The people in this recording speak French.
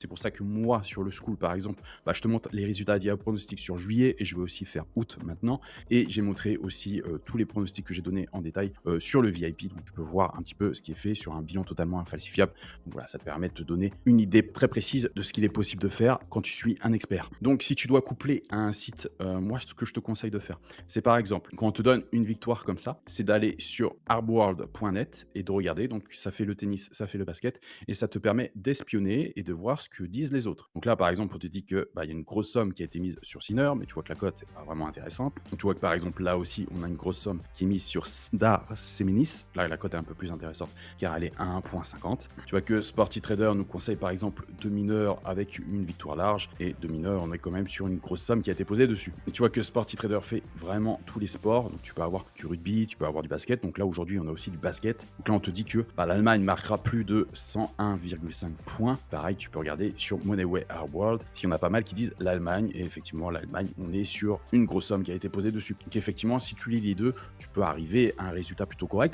C'est pour ça que moi, sur le school, par exemple, je te montre les résultats d'IA pronostics sur juillet et je vais aussi faire août maintenant. Et j'ai montré aussi tous les pronostics que j'ai donnés en détail sur le VIP. Donc, tu peux voir un petit peu ce qui est fait sur un bilan totalement infalsifiable. Donc, voilà, ça te permet de te donner une idée très précise de ce qu'il est possible de faire quand tu suis un expert. Donc, si tu dois coupler à un site, moi, ce que je te conseille de faire, c'est par exemple, quand on te donne une victoire comme ça, c'est d'aller sur arbworld.net et de regarder. Donc, ça fait le tennis, ça fait le basket et ça te permet d'espionner et de voir ce que disent les autres. Donc là, par exemple, on te dit que il y a une grosse somme qui a été mise sur Sinner, mais tu vois que la cote n'est pas vraiment intéressante. Donc, tu vois que par exemple, là aussi, on a une grosse somme qui est mise sur Star Seminis. Là, la cote est un peu plus intéressante car elle est à 1,50. Tu vois que Sporty Trader nous conseille par exemple 2 mineurs avec une victoire large et 2 mineurs, on est quand même sur une grosse somme qui a été posée dessus. Et tu vois que Sporty Trader fait vraiment tous les sports. Donc tu peux avoir du rugby, tu peux avoir du basket. Donc là aujourd'hui, on a aussi du basket. Donc là, on te dit que l'Allemagne marquera plus de 101,5 points. Pareil, tu peux regarder sur Moneyway Hard World. S'il y en a pas mal qui disent l'Allemagne. Et effectivement, l'Allemagne, on est sur une grosse somme qui a été posée dessus. Donc effectivement, si tu lis les deux, tu peux arriver à un résultat plutôt correct.